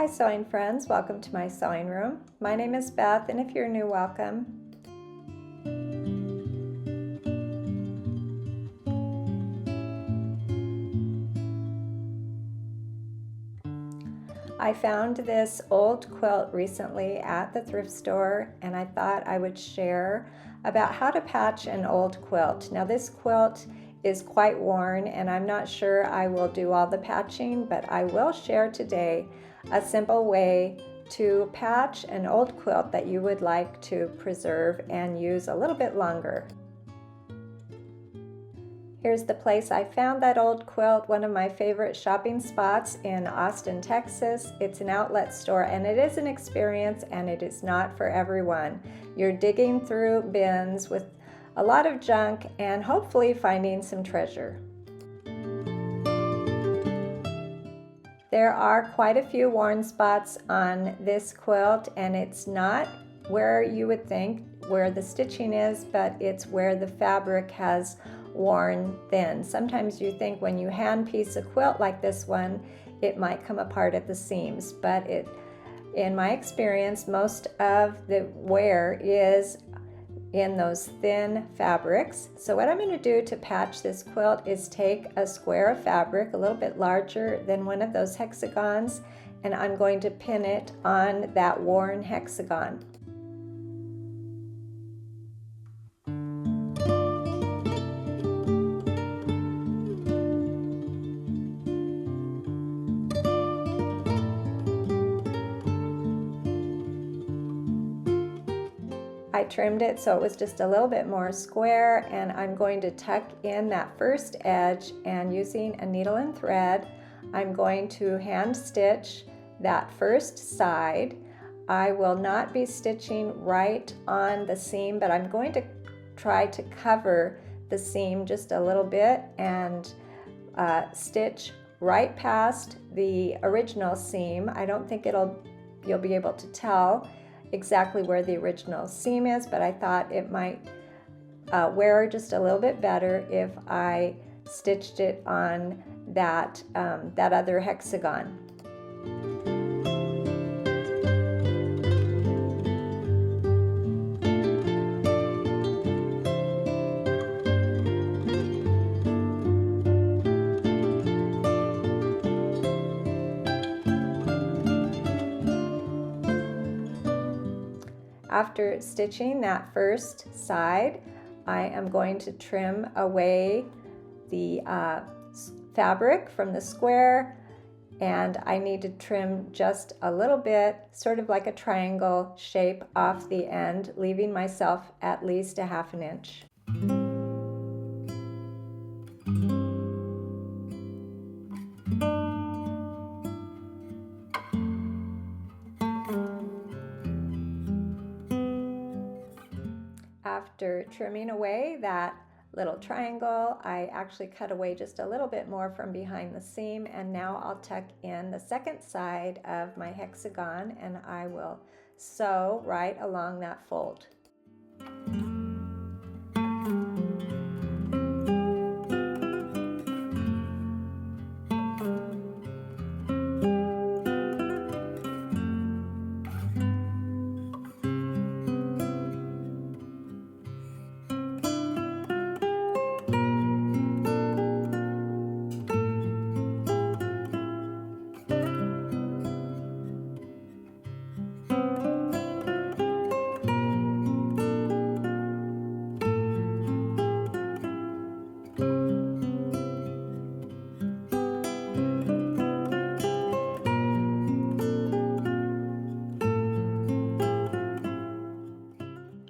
Hi sewing friends, welcome to my sewing room. My name is Beth, and if you're new, welcome. I found this old quilt recently at the thrift store, and I thought I would share about how to patch an old quilt. Now this quilt is quite worn, and I'm not sure I will do all the patching, but I will share today a simple way to patch an old quilt that you would like to preserve and use a little bit longer. Here's the place I found that old quilt, one of my favorite shopping spots in Austin, Texas. It's an outlet store, and it is an experience, and it is not for everyone. You're digging through bins with a lot of junk and hopefully finding some treasure. There are quite a few worn spots on this quilt, and it's not where you would think where the stitching is, but it's where the fabric has worn thin. Sometimes you think when you hand piece a quilt like this one, it might come apart at the seams, but in my experience, most of the wear is in those thin fabrics. So what I'm going to do to patch this quilt is take a square of fabric a little bit larger than one of those hexagons, and I'm going to pin it on that worn hexagon. I trimmed it so it was just a little bit more square, and I'm going to tuck in that first edge, and using a needle and thread I'm going to hand stitch that first side. I will not be stitching right on the seam, but I'm going to try to cover the seam just a little bit and stitch right past the original seam. I don't think you'll be able to tell exactly where the original seam is, but I thought it might wear just a little bit better if I stitched it on that other hexagon. After stitching that first side, I am going to trim away the fabric from the square, and I need to trim just a little bit, sort of like a triangle shape off the end, leaving myself at least a ½ inch. After trimming away that little triangle, I actually cut away just a little bit more from behind the seam, and now I'll tuck in the second side of my hexagon, and I will sew right along that fold.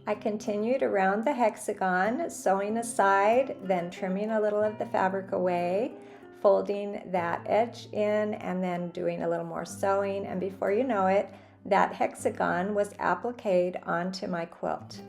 I continued around the hexagon, sewing aside, then trimming a little of the fabric away, folding that edge in, and then doing a little more sewing, and before you know it, that hexagon was appliqued onto my quilt.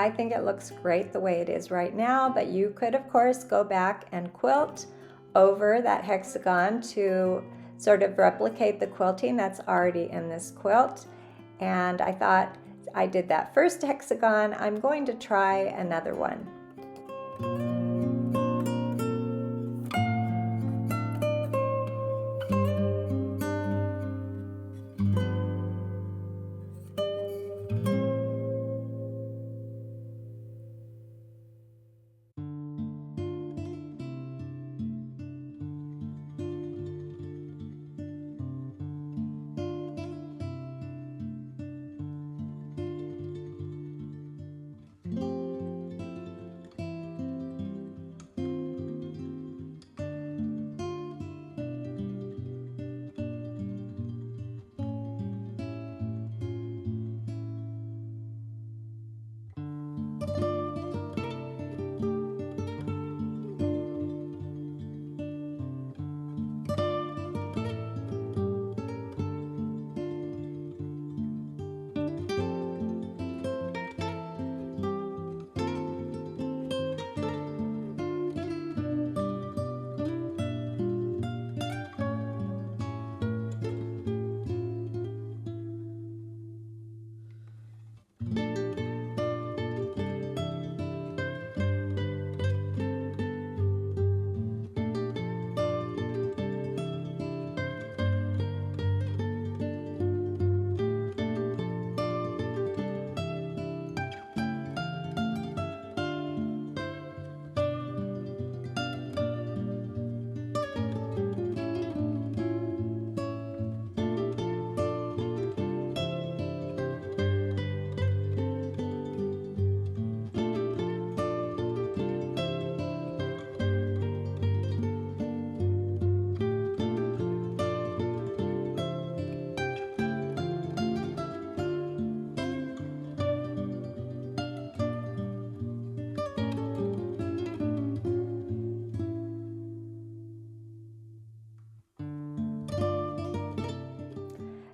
I think it looks great the way it is right now, but you could of course go back and quilt over that hexagon to sort of replicate the quilting that's already in this quilt. And I thought I did that first hexagon, I'm going to try another one.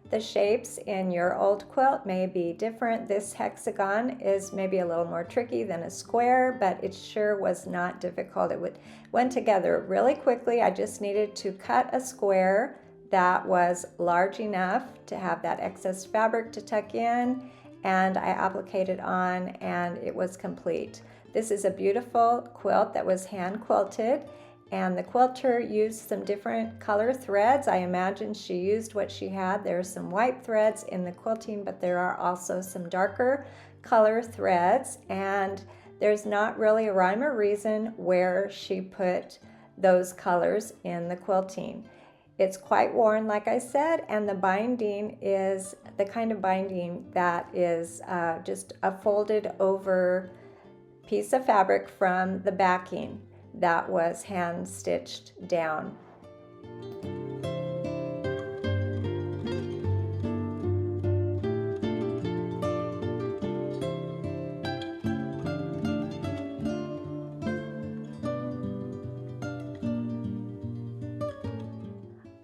The shapes in your old quilt may be different. This hexagon is maybe a little more tricky than a square, but it sure was not difficult. It went together really quickly. I just needed to cut a square that was large enough to have that excess fabric to tuck in, and I appliqued it on and it was complete. This is a beautiful quilt that was hand quilted, and the quilter used some different color threads. I imagine she used what she had. There's some white threads in the quilting, but there are also some darker color threads, and there's not really a rhyme or reason where she put those colors in the quilting. It's quite worn, like I said, and the binding is the kind of binding that is just a folded over piece of fabric from the backing that was hand stitched down.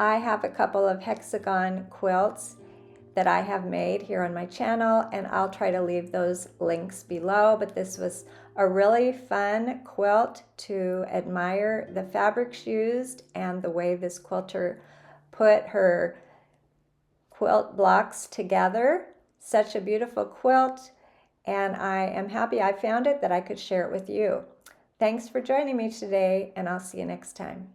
I have a couple of hexagon quilts that I have made here on my channel, and I'll try to leave those links below, but this was a really fun quilt to admire the fabrics used and the way this quilter put her quilt blocks together. Such a beautiful quilt, and I am happy I found it that I could share it with you. Thanks for joining me today, and I'll see you next time.